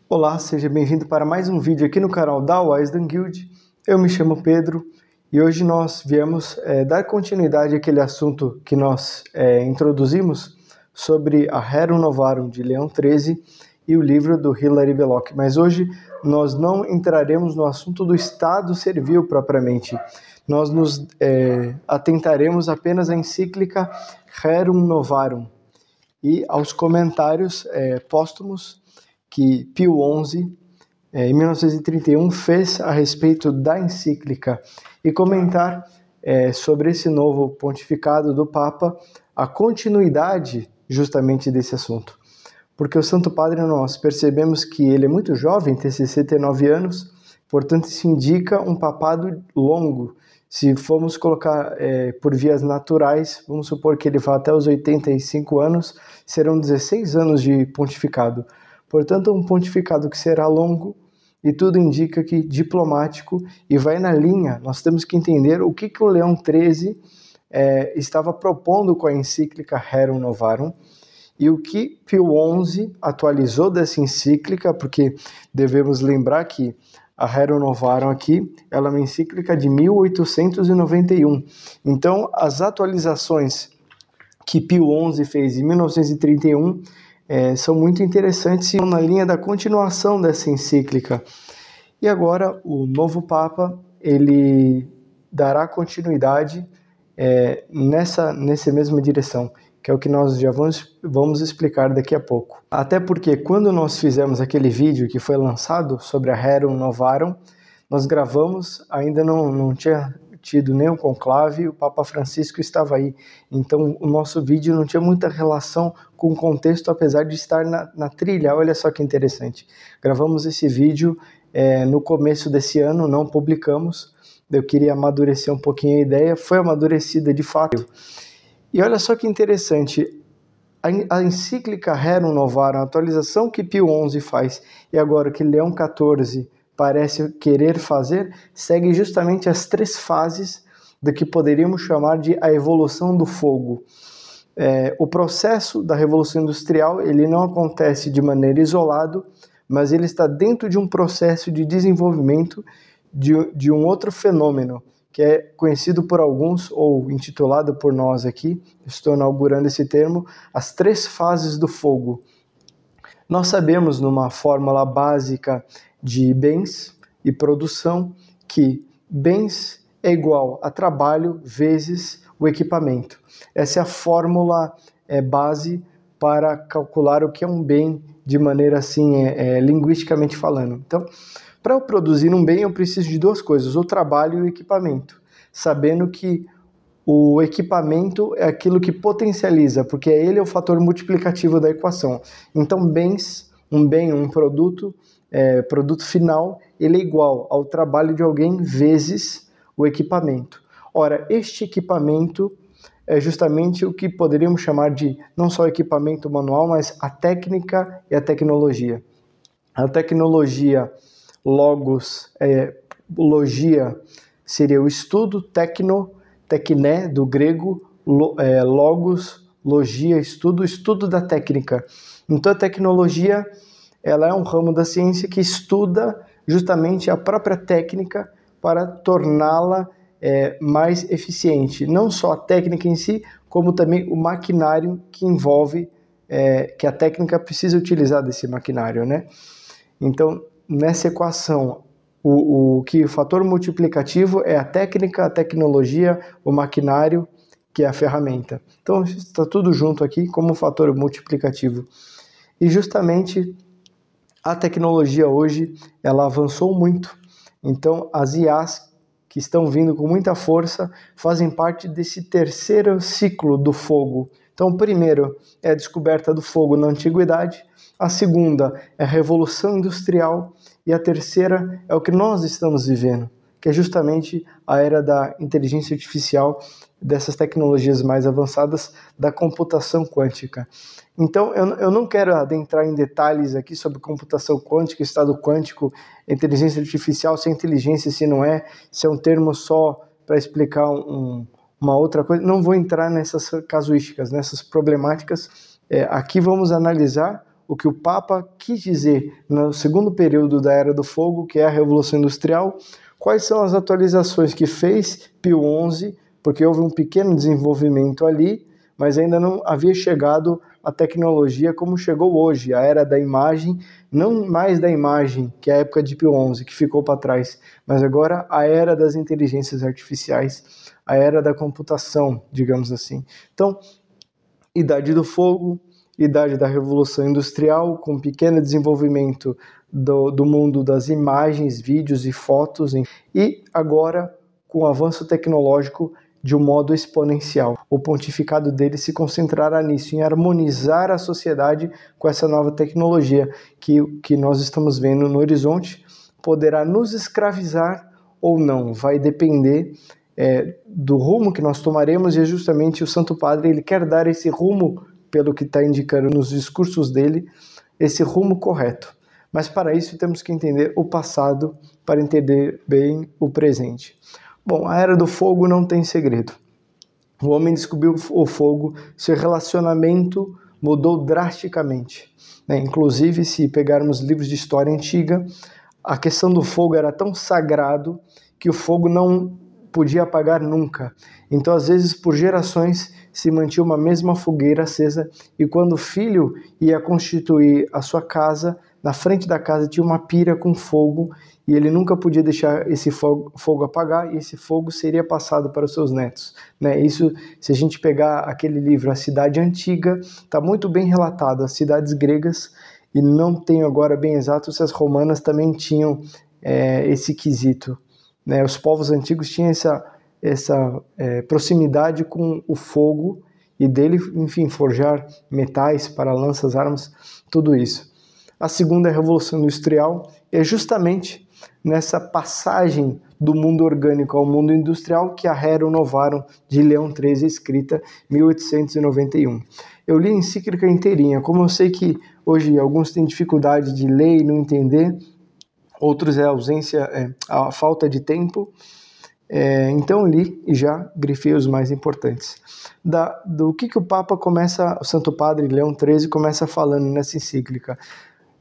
Olá, seja bem-vindo para mais um vídeo aqui no canal da Wisdom Guild. Eu me chamo Pedro e hoje nós viemos dar continuidade àquele assunto que nós introduzimos sobre a Rerum Novarum de Leão XIII e o livro do Hilaire Belloc. Mas hoje nós não entraremos no assunto do Estado Servil propriamente. Nós nos atentaremos apenas à encíclica Rerum Novarum e aos comentários póstumos que Pio XI, em 1931, fez a respeito da encíclica e comentar sobre esse novo pontificado do Papa, a continuidade justamente desse assunto. Porque o Santo Padre, nós percebemos que ele é muito jovem, tem 69 anos, portanto isso indica um papado longo. Se formos colocar por vias naturais, vamos supor que ele vá até os 85 anos, serão 16 anos de pontificado. Portanto, um pontificado que será longo e tudo indica que diplomático e vai na linha. Nós temos que entender o que o Leão XIII estava propondo com a encíclica Rerum Novarum e o que Pio XI atualizou dessa encíclica, porque devemos lembrar que a Rerum Novarum aqui, ela é uma encíclica de 1891. Então, as atualizações que Pio XI fez em 1931 são muito interessantes e na linha da continuação dessa encíclica. E agora o novo Papa, ele dará continuidade nessa mesma direção, que é o que nós já vamos explicar daqui a pouco. Até porque quando nós fizemos aquele vídeo que foi lançado sobre a Rerum Novarum, nós gravamos, ainda não tinha tido nenhum conclave, o Papa Francisco estava aí, então o nosso vídeo não tinha muita relação com o contexto, apesar de estar na trilha. Olha só que interessante, gravamos esse vídeo no começo desse ano, não publicamos, eu queria amadurecer um pouquinho a ideia, foi amadurecida de fato. E olha só que interessante, a encíclica Rerum Novarum, a atualização que Pio XI faz, e agora que Leão XIV parece querer fazer, segue justamente as três fases do que poderíamos chamar de a evolução do fogo. O processo da Revolução Industrial, ele não acontece de maneira isolada, mas ele está dentro de um processo de desenvolvimento de um outro fenômeno, que é conhecido por alguns, ou intitulado por nós aqui, estou inaugurando esse termo, as três fases do fogo. Nós sabemos, numa fórmula básica de bens e produção, que bens é igual a trabalho vezes o equipamento. Essa é a fórmula base para calcular o que é um bem de maneira assim, linguisticamente falando. Então, para eu produzir um bem, eu preciso de duas coisas, o trabalho e o equipamento, sabendo que o equipamento é aquilo que potencializa, porque ele é o fator multiplicativo da equação. Então, bens, um bem, um produto, produto final, ele é igual ao trabalho de alguém vezes o equipamento. Ora, este equipamento é justamente o que poderíamos chamar de não só equipamento manual, mas a técnica e a tecnologia. A tecnologia, logos, logia seria o estudo, tekné, do grego, logos, logia, estudo da técnica. Então a tecnologia, ela é um ramo da ciência que estuda justamente a própria técnica para torná-la mais eficiente. Não só a técnica em si, como também o maquinário que envolve, que a técnica precisa utilizar desse maquinário, né? Então, nessa equação, o fator multiplicativo é a técnica, a tecnologia, o maquinário, que é a ferramenta. Então, está tudo junto aqui como fator multiplicativo. E justamente a tecnologia hoje, ela avançou muito. Então, as IAs que estão vindo com muita força fazem parte desse terceiro ciclo do fogo. Então, o primeiro é a descoberta do fogo na antiguidade, a segunda é a Revolução Industrial e a terceira é o que nós estamos vivendo, que é justamente a era da inteligência artificial, dessas tecnologias mais avançadas da computação quântica. Então, eu não quero adentrar em detalhes aqui sobre computação quântica, estado quântico, inteligência artificial, se é inteligência, se não é, se é um termo só para explicar uma outra coisa. Não vou entrar nessas casuísticas, nessas problemáticas. Aqui vamos analisar o que o Papa quis dizer no segundo período da Era do Fogo, que é a Revolução Industrial, quais são as atualizações que fez Pio XI, porque houve um pequeno desenvolvimento ali, mas ainda não havia chegado a tecnologia como chegou hoje, a era da imagem, não mais da imagem, que é a época de Pio XI, que ficou para trás, mas agora a era das inteligências artificiais, a era da computação, digamos assim. Então, Idade do Fogo, Idade da Revolução Industrial, com pequeno desenvolvimento do mundo das imagens, vídeos e fotos, e agora com o avanço tecnológico de um modo exponencial. O pontificado dele se concentrará nisso, em harmonizar a sociedade com essa nova tecnologia que nós estamos vendo no horizonte. Poderá nos escravizar ou não, vai depender do rumo que nós tomaremos, e é justamente o Santo Padre ele quer dar esse rumo, pelo que está indicando nos discursos dele, esse rumo correto. Mas para isso temos que entender o passado para entender bem o presente. Bom, a Era do Fogo não tem segredo. O homem descobriu o fogo, seu relacionamento mudou drasticamente. Inclusive, se pegarmos livros de história antiga, a questão do fogo era tão sagrado que o fogo não podia apagar nunca. Então, às vezes, por gerações, se mantinha uma mesma fogueira acesa, e quando o filho ia constituir a sua casa, na frente da casa tinha uma pira com fogo, e ele nunca podia deixar esse fogo apagar, e esse fogo seria passado para os seus netos. Isso, se a gente pegar aquele livro, A Cidade Antiga, está muito bem relatado, as cidades gregas, e não tenho agora bem exato se as romanas também tinham esse quesito. Os povos antigos tinham essa proximidade com o fogo, e dele, enfim, forjar metais para lanças, armas, tudo isso. A segunda Revolução Industrial é justamente nessa passagem do mundo orgânico ao mundo industrial que a Rerum Novarum de Leão XIII é escrita em 1891. Eu li a encíclica inteirinha, como eu sei que hoje alguns têm dificuldade de ler e não entender, outros a falta de tempo, então li e já grifei os mais importantes. Do que o Papa começa, o Santo Padre Leão XIII começa falando nessa encíclica.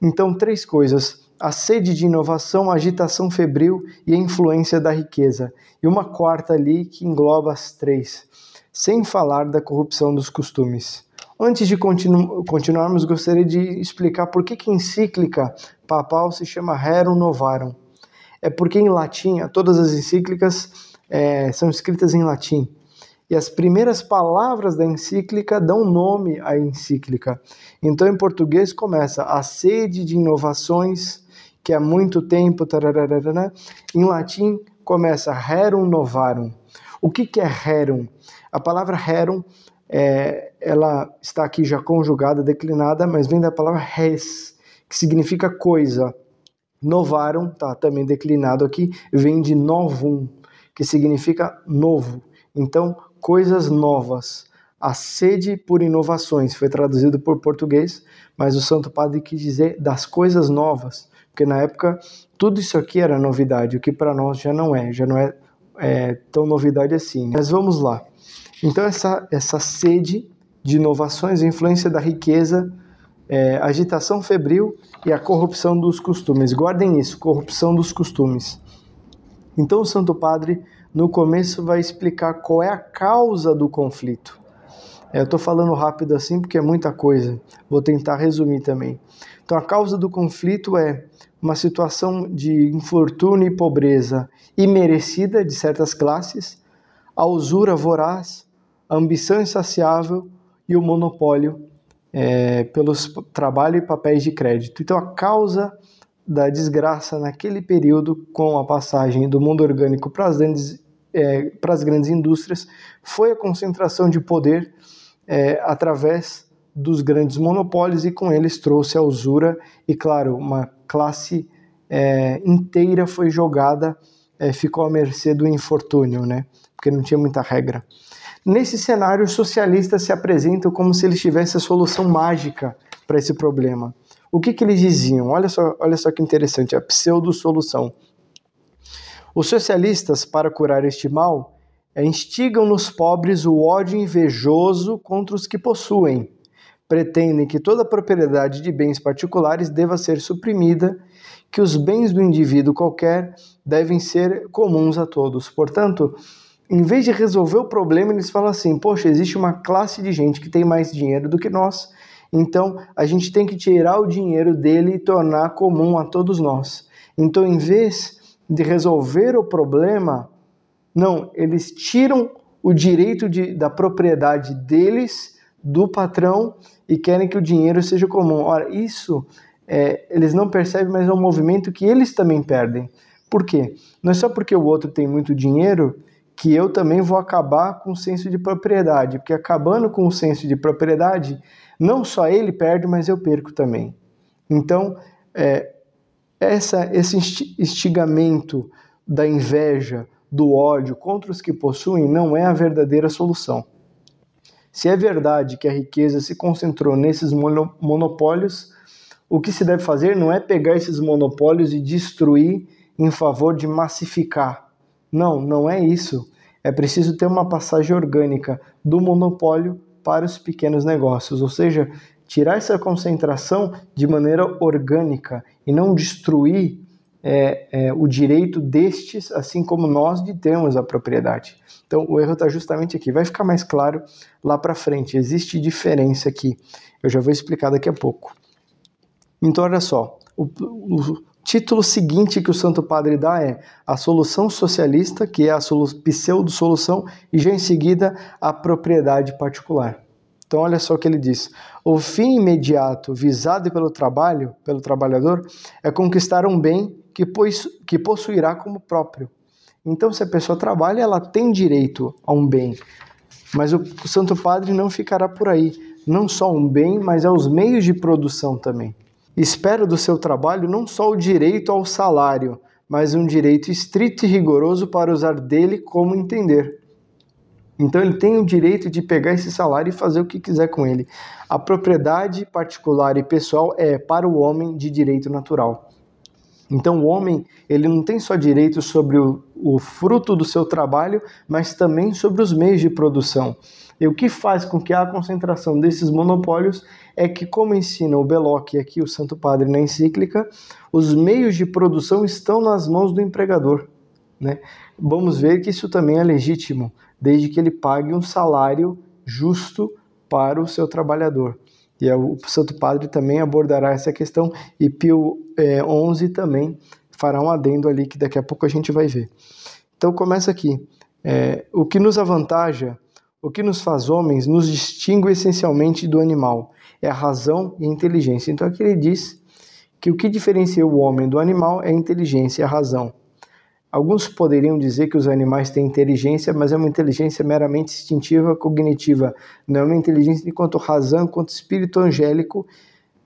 Então, 3 coisas: a sede de inovação, a agitação febril e a influência da riqueza. E uma quarta ali que engloba as 3, sem falar da corrupção dos costumes. Antes de continuarmos, gostaria de explicar por que a encíclica papal se chama Rerum Novarum. É porque em latim, todas as encíclicas são escritas em latim. E as primeiras palavras da encíclica dão nome à encíclica. Então, em português, começa a sede de inovações, que há muito tempo... Tararara. Em latim, começa Rerum Novarum. O que é Rerum? A palavra Rerum, ela está aqui já conjugada, declinada, mas vem da palavra res, que significa coisa. Novarum, tá também declinado aqui, vem de novum, que significa novo. Então, coisas novas. A sede por inovações foi traduzido por português, mas o Santo Padre quis dizer das coisas novas, porque na época tudo isso aqui era novidade, o que para nós já não é tão novidade assim. Mas vamos lá. Então essa sede de inovações, a influência da riqueza, agitação febril e a corrupção dos costumes. Guardem isso, corrupção dos costumes. Então o Santo Padre no começo vai explicar qual é a causa do conflito. Eu estou falando rápido assim porque é muita coisa, vou tentar resumir também. Então a causa do conflito é uma situação de infortúnio e pobreza imerecida de certas classes, a usura voraz, a ambição insaciável e o monopólio pelos trabalho e papéis de crédito. Então a causa da desgraça naquele período, com a passagem do mundo orgânico para as grandes indústrias, foi a concentração de poder através dos grandes monopólios, e com eles trouxe a usura, e claro, uma classe inteira foi jogada, ficou à mercê do infortúnio, porque não tinha muita regra. Nesse cenário, os socialistas se apresentam como se eles tivessem a solução mágica para esse problema. O que eles diziam? Olha só que interessante, a pseudo-solução. Os socialistas, para curar este mal, instigam nos pobres o ódio invejoso contra os que possuem, pretendem que toda propriedade de bens particulares deva ser suprimida, que os bens do indivíduo qualquer devem ser comuns a todos. Portanto, em vez de resolver o problema, eles falam assim: poxa, existe uma classe de gente que tem mais dinheiro do que nós, então a gente tem que tirar o dinheiro dele e tornar comum a todos nós. Então, em vez de resolver o problema, não, eles tiram o direito da propriedade deles, do patrão, e querem que o dinheiro seja comum. Ora, isso eles não percebem, mas é um movimento que eles também perdem. Por quê? Não é só porque o outro tem muito dinheiro que eu também vou acabar com o senso de propriedade, porque acabando com o senso de propriedade, não só ele perde, mas eu perco também. Então, esse instigamento da inveja, do ódio contra os que possuem não é a verdadeira solução. Se é verdade que a riqueza se concentrou nesses monopólios, o que se deve fazer não é pegar esses monopólios e destruir em favor de massificar. Não é isso. É preciso ter uma passagem orgânica do monopólio para os pequenos negócios, ou seja, tirar essa concentração de maneira orgânica e não destruir o direito destes, assim como nós de termos a propriedade. Então o erro está justamente aqui. Vai ficar mais claro lá para frente. Existe diferença aqui. Eu já vou explicar daqui a pouco. Então olha só, o título seguinte que o Santo Padre dá é a solução socialista, que é a pseudo-solução, e já em seguida a propriedade particular. Então olha só o que ele diz: o fim imediato visado pelo trabalhador, é conquistar um bem que possuirá como próprio. Então, se a pessoa trabalha, ela tem direito a um bem. Mas o Santo Padre não ficará por aí. Não só um bem, mas aos meios de produção também. Espera do seu trabalho não só o direito ao salário, mas um direito estrito e rigoroso para usar dele como entender. Então ele tem o direito de pegar esse salário e fazer o que quiser com ele. A propriedade particular e pessoal é para o homem de direito natural. Então o homem, ele não tem só direito sobre o fruto do seu trabalho, mas também sobre os meios de produção. E o que faz com que a concentração desses monopólios é que, como ensina o Belloc e aqui o Santo Padre na encíclica, os meios de produção estão nas mãos do empregador, né? Vamos ver que isso também é legítimo, desde que ele pague um salário justo para o seu trabalhador. E o Santo Padre também abordará essa questão, e Pio XI também fará um adendo ali, que daqui a pouco a gente vai ver. Então começa aqui. O que nos avantaja, o que nos faz homens, nos distingue essencialmente do animal. É a razão e a inteligência. Então aqui ele diz que o que diferencia o homem do animal é a inteligência e a razão. Alguns poderiam dizer que os animais têm inteligência, mas é uma inteligência meramente instintiva, cognitiva. Não é uma inteligência enquanto razão, enquanto espírito angélico.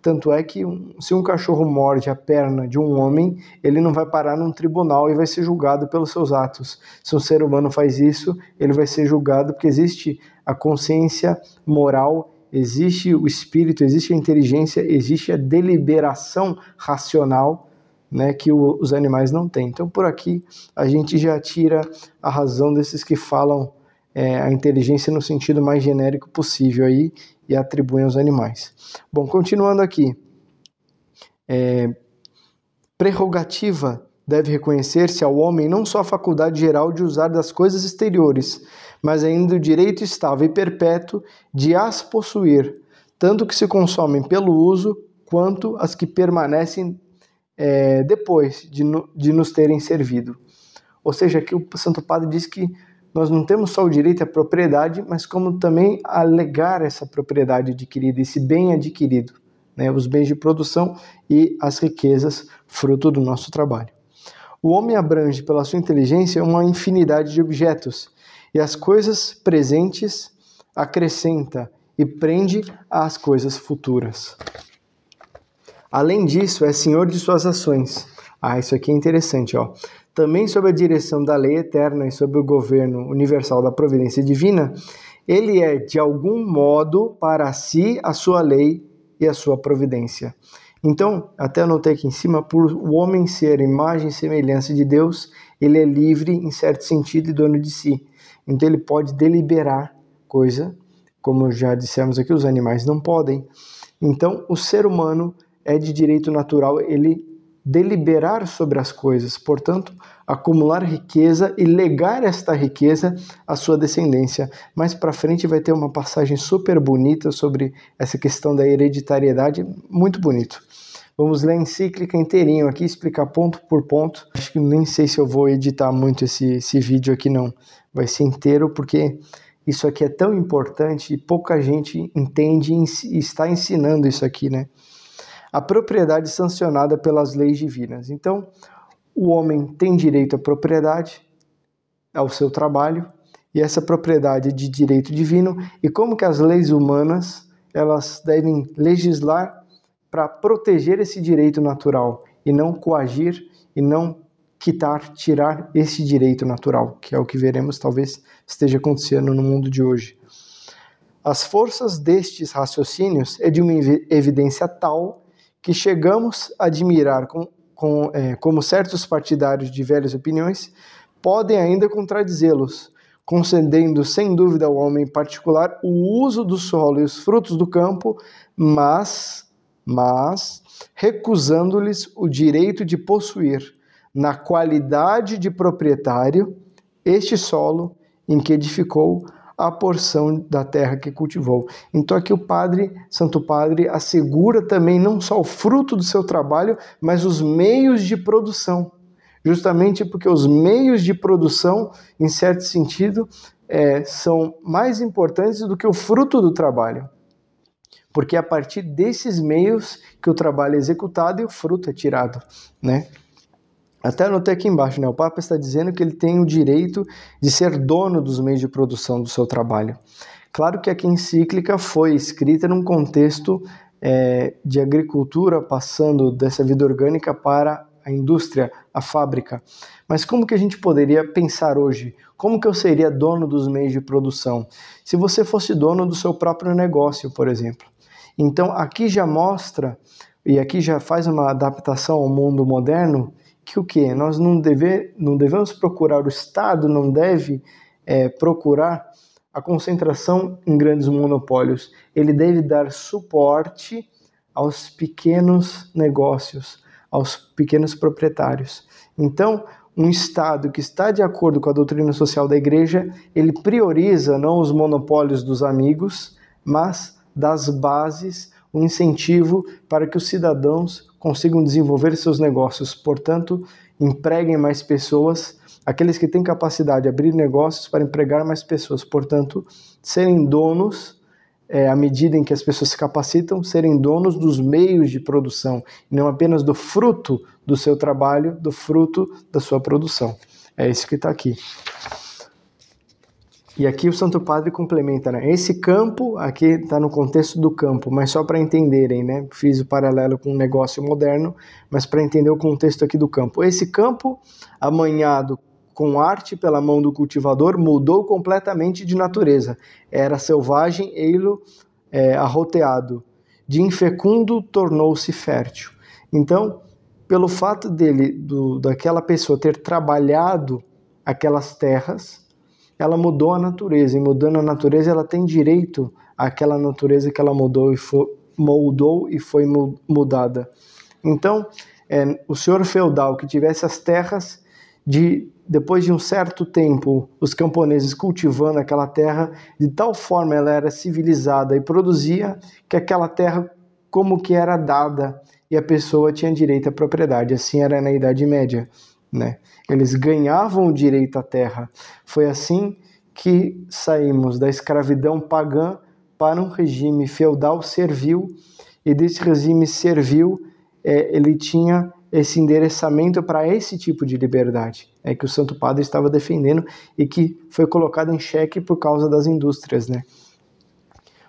Tanto é que se um cachorro morde a perna de um homem, ele não vai parar num tribunal e vai ser julgado pelos seus atos. Se um ser humano faz isso, ele vai ser julgado porque existe a consciência moral, existe o espírito, existe a inteligência, existe a deliberação racional, né, que os animais não têm. Então por aqui a gente já tira a razão desses que falam a inteligência no sentido mais genérico possível aí e atribuem aos animais. Bom, continuando aqui. Prerrogativa deve reconhecer-se ao homem não só a faculdade geral de usar das coisas exteriores, mas ainda o direito estável e perpétuo de as possuir, tanto que se consomem pelo uso, quanto as que permanecem depois de nos terem servido. Ou seja, aqui o Santo Padre diz que nós não temos só o direito à propriedade, mas como também a legar essa propriedade adquirida, esse bem adquirido, né, os bens de produção e as riquezas fruto do nosso trabalho. O homem abrange pela sua inteligência uma infinidade de objetos, e as coisas presentes acrescenta e prende às coisas futuras. Além disso, é senhor de suas ações. Isso aqui é interessante, ó. Também sob a direção da lei eterna e sob o governo universal da providência divina, ele é, de algum modo, para si, a sua lei e a sua providência. Então, até anotei aqui em cima, por o homem ser imagem e semelhança de Deus, ele é livre, em certo sentido, e dono de si. Então, ele pode deliberar coisa, como já dissemos aqui, os animais não podem. Então, o ser humano é de direito natural ele deliberar sobre as coisas, portanto, acumular riqueza e legar esta riqueza à sua descendência. Mais para frente vai ter uma passagem super bonita sobre essa questão da hereditariedade, muito bonito. Vamos ler a encíclica inteirinho aqui, explicar ponto por ponto. Acho que nem sei se eu vou editar muito esse vídeo aqui não, vai ser inteiro porque isso aqui é tão importante e pouca gente entende e está ensinando isso aqui, né? A propriedade sancionada pelas leis divinas. Então, o homem tem direito à propriedade, ao seu trabalho, e essa propriedade é de direito divino, e como que as leis humanas, elas devem legislar para proteger esse direito natural, e não coagir, e não tirar esse direito natural, que é o que veremos talvez esteja acontecendo no mundo de hoje. As forças destes raciocínios é de uma evidência tal que chegamos a admirar como certos partidários de velhas opiniões podem ainda contradizê-los, concedendo sem dúvida ao homem particular o uso do solo e os frutos do campo, mas recusando-lhes o direito de possuir, na qualidade de proprietário, este solo em que edificou a porção da terra que cultivou. Então aqui o Santo Padre, assegura também não só o fruto do seu trabalho, mas os meios de produção. Justamente porque os meios de produção, em certo sentido, são mais importantes do que o fruto do trabalho. Porque é a partir desses meios que o trabalho é executado e o fruto é tirado, né? Até anotei aqui embaixo, né? O Papa está dizendo que ele tem o direito de ser dono dos meios de produção do seu trabalho. Claro que aqui a encíclica foi escrita num contexto de agricultura, passando dessa vida orgânica para a indústria, a fábrica. Mas como que a gente poderia pensar hoje? Como que eu seria dono dos meios de produção? Se você fosse dono do seu próprio negócio, por exemplo. Então aqui já mostra, e aqui já faz uma adaptação ao mundo moderno, que o quê? Nós não devemos procurar, o Estado não deve procurar a concentração em grandes monopólios. Ele deve dar suporte aos pequenos negócios, aos pequenos proprietários. Então, um Estado que está de acordo com a doutrina social da Igreja, ele prioriza não os monopólios dos amigos, mas das bases, um incentivo para que os cidadãos consigam desenvolver seus negócios, portanto, empreguem mais pessoas, aqueles que têm capacidade de abrir negócios para empregar mais pessoas, portanto, serem donos, à medida em que as pessoas se capacitam, serem donos dos meios de produção, e não apenas do fruto do seu trabalho, do fruto da sua produção. É isso que está aqui. E aqui o Santo Padre complementa, né? Esse campo, aqui está no contexto do campo, mas só para entenderem, né? Fiz o paralelo com um negócio moderno, mas para entender o contexto aqui do campo. Esse campo, amanhado com arte pela mão do cultivador, mudou completamente de natureza. Era selvagem, ei-lo arroteado. De infecundo, tornou-se fértil. Então, pelo fato daquela pessoa ter trabalhado aquelas terras, ela mudou a natureza, e mudando a natureza, ela tem direito àquela natureza que ela moldou e foi mudada. Então, o senhor feudal que tivesse as terras, depois de um certo tempo, os camponeses cultivando aquela terra, de tal forma ela era civilizada e produzia, que aquela terra como que era dada, e a pessoa tinha direito à propriedade. Assim era na Idade Média, né? Eles ganhavam o direito à terra. Foi assim que saímos da escravidão pagã para um regime feudal servil, e desse regime servil ele tinha esse endereçamento para esse tipo de liberdade, que o Santo Padre estava defendendo e que foi colocado em xeque por causa das indústrias, né?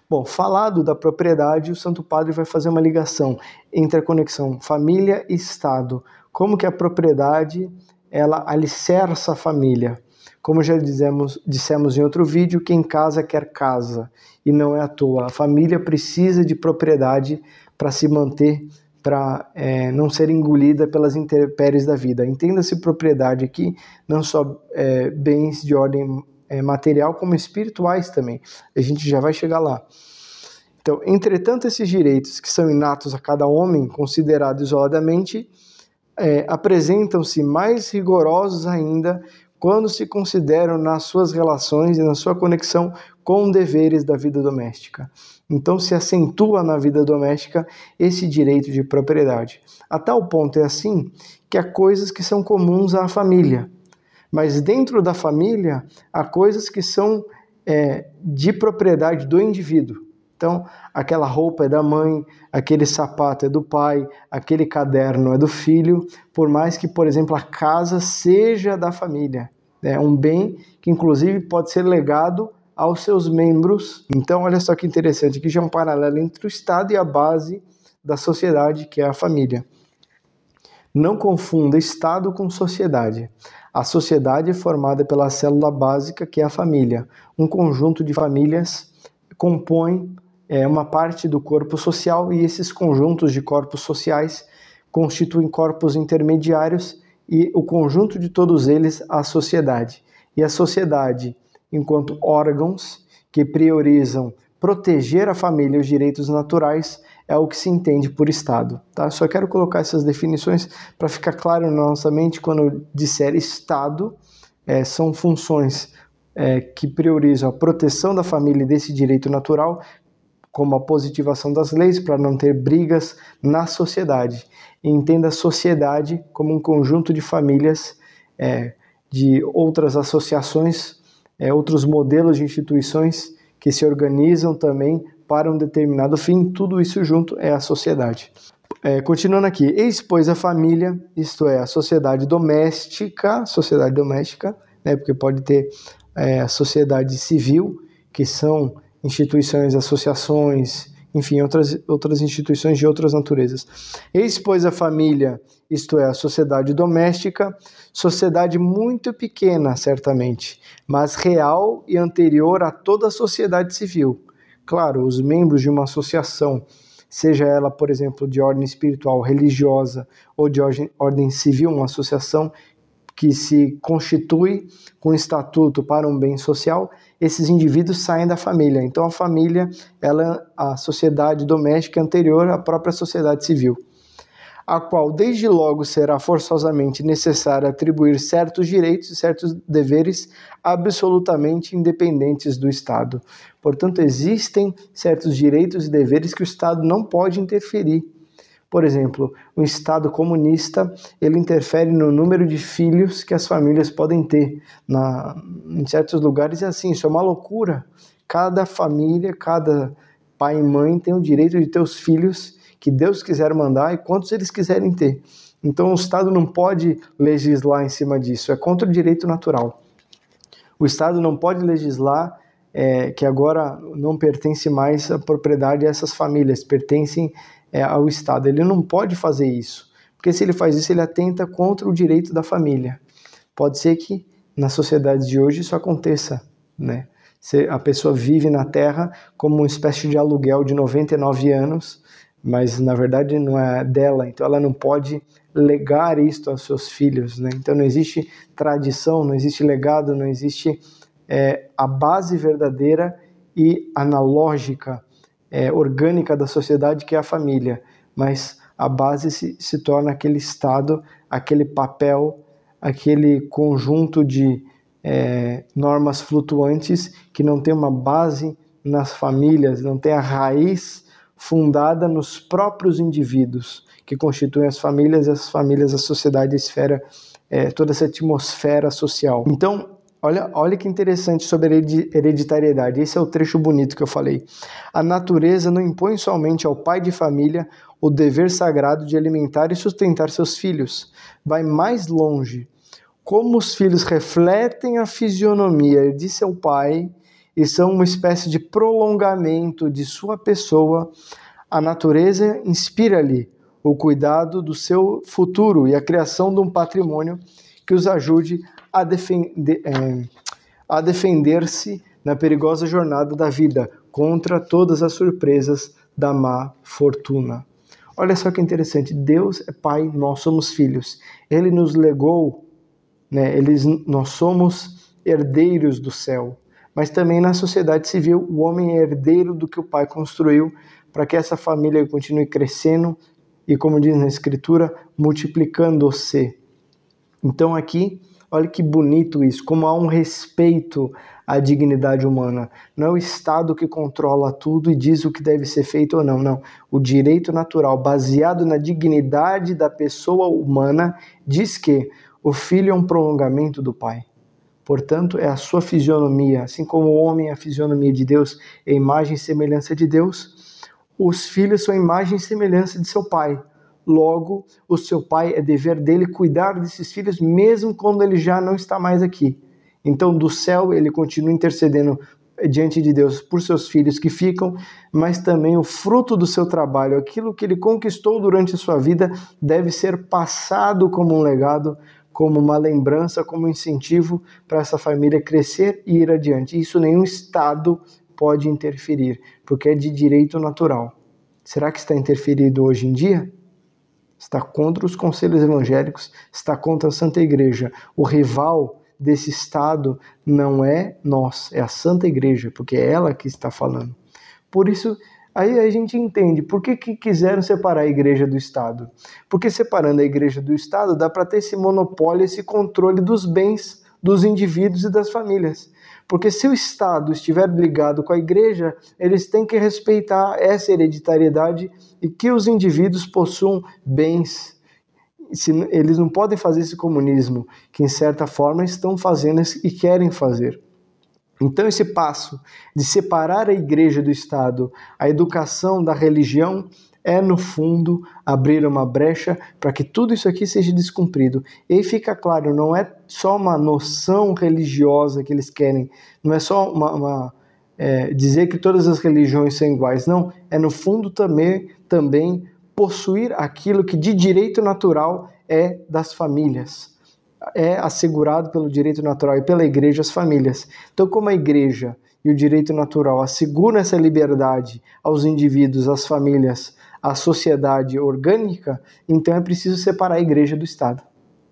Bom, falado da propriedade, o Santo Padre vai fazer uma ligação entre a conexão família e Estado. Como que a propriedade ela alicerça a família. Como já dissemos em outro vídeo, quem casa quer casa, e não é à toa. A família precisa de propriedade para se manter, para não ser engolida pelas intempéries da vida. Entenda-se propriedade aqui, não só bens de ordem material como espirituais também. A gente já vai chegar lá. Então, entretanto, esses direitos que são inatos a cada homem, considerados isoladamente, apresentam-se mais rigorosos ainda quando se consideram nas suas relações e na sua conexão com deveres da vida doméstica. Então se acentua na vida doméstica esse direito de propriedade. A tal ponto é assim que há coisas que são comuns à família, mas dentro da família há coisas que são de propriedade do indivíduo. Então, aquela roupa é da mãe, aquele sapato é do pai, aquele caderno é do filho, por mais que, por exemplo, a casa seja da família. É um bem que, inclusive, pode ser legado aos seus membros. Então, olha só que interessante, aqui já é um paralelo entre o Estado e a base da sociedade, que é a família. Não confunda Estado com sociedade. A sociedade é formada pela célula básica, que é a família. Um conjunto de famílias compõe uma parte do corpo social, e esses conjuntos de corpos sociais constituem corpos intermediários, e o conjunto de todos eles a sociedade. E a sociedade, enquanto órgãos que priorizam proteger a família e os direitos naturais, é o que se entende por Estado. Tá? Só quero colocar essas definições para ficar claro na nossa mente. Quando eu disser Estado, são funções que priorizam a proteção da família e desse direito natural, como a positivação das leis para não ter brigas na sociedade. E entenda a sociedade como um conjunto de famílias, de outras associações, outros modelos de instituições que se organizam também para um determinado fim. Tudo isso junto é a sociedade. Continuando aqui, eis, pois, a família, isto é, a sociedade doméstica, né, porque pode ter a sociedade civil, que são instituições, associações, enfim, outras instituições de outras naturezas. Eis, pois, a família, isto é, a sociedade doméstica, sociedade muito pequena, certamente, mas real e anterior a toda a sociedade civil. Claro, os membros de uma associação, seja ela, por exemplo, de ordem espiritual, religiosa ou de ordem civil, uma associação que se constitui com estatuto para um bem social, esses indivíduos saem da família. Então a família, ela é a sociedade doméstica anterior à própria sociedade civil, a qual desde logo será forçosamente necessário atribuir certos direitos e certos deveres absolutamente independentes do Estado. Portanto, existem certos direitos e deveres que o Estado não pode interferir. Por exemplo, o Estado comunista, ele interfere no número de filhos que as famílias podem ter. Em certos lugares é assim, isso é uma loucura. Cada família, cada pai e mãe tem o direito de ter os filhos que Deus quiser mandar e quantos eles quiserem ter. Então o Estado não pode legislar em cima disso, é contra o direito natural. O Estado não pode legislar que agora não pertence mais a propriedade a essas famílias, pertencem ao Estado. Ele não pode fazer isso, porque se ele faz isso, ele atenta contra o direito da família. Pode ser que na sociedade de hoje isso aconteça, né? A pessoa vive na Terra como uma espécie de aluguel de 99 anos, mas na verdade não é dela, então ela não pode legar isto aos seus filhos, né? Então não existe tradição, não existe legado, não existe a base verdadeira e analógica, orgânica da sociedade, que é a família, mas a base se torna aquele Estado, aquele papel, aquele conjunto de normas flutuantes que não tem uma base nas famílias, não tem a raiz fundada nos próprios indivíduos que constituem as famílias, a sociedade, a esfera, toda essa atmosfera social. Então, olha que interessante sobre a hereditariedade. Esse é o trecho bonito que eu falei. A natureza não impõe somente ao pai de família o dever sagrado de alimentar e sustentar seus filhos. Vai mais longe. Como os filhos refletem a fisionomia de seu pai e são uma espécie de prolongamento de sua pessoa, a natureza inspira-lhe o cuidado do seu futuro e a criação de um patrimônio que os ajude a defender-se na perigosa jornada da vida contra todas as surpresas da má fortuna. Olha só que interessante, Deus é Pai, nós somos filhos. Ele nos legou, né, nós somos herdeiros do céu. Mas também na sociedade civil, o homem é herdeiro do que o pai construiu para que essa família continue crescendo e, como diz na Escritura, multiplicando-se. Então aqui, olha que bonito isso, como há um respeito à dignidade humana. Não é o Estado que controla tudo e diz o que deve ser feito ou não, não. O direito natural, baseado na dignidade da pessoa humana, diz que o filho é um prolongamento do pai. Portanto, é a sua fisionomia, assim como o homem é a fisionomia de Deus, é a imagem e semelhança de Deus, os filhos são a imagem e semelhança de seu pai. Logo, o seu pai é dever dele cuidar desses filhos, mesmo quando ele já não está mais aqui. Então, do céu, ele continua intercedendo diante de Deus por seus filhos que ficam, mas também o fruto do seu trabalho, aquilo que ele conquistou durante a sua vida, deve ser passado como um legado, como uma lembrança, como um incentivo para essa família crescer e ir adiante. Isso nenhum Estado pode interferir, porque é de direito natural. Será que está interferido hoje em dia? Está contra os conselhos evangélicos, está contra a Santa Igreja. O rival desse Estado não é nós, é a Santa Igreja, porque é ela que está falando. Por isso, aí a gente entende por que quiseram separar a igreja do Estado. Porque separando a igreja do Estado dá para ter esse monopólio, esse controle dos bens dos indivíduos e das famílias. Porque se o Estado estiver ligado com a igreja, eles têm que respeitar essa hereditariedade e que os indivíduos possuam bens. Eles não podem fazer esse comunismo, que em certa forma estão fazendo e querem fazer. Então esse passo de separar a igreja do Estado, a educação da religião, é no fundo abrir uma brecha para que tudo isso aqui seja descumprido. E aí fica claro, não é só uma noção religiosa que eles querem, não é só dizer que todas as religiões são iguais, não, é no fundo também possuir aquilo que de direito natural é das famílias. É assegurado pelo direito natural e pela igreja as famílias. Então, como a igreja e o direito natural asseguram essa liberdade aos indivíduos, às famílias, à sociedade orgânica, então é preciso separar a igreja do Estado.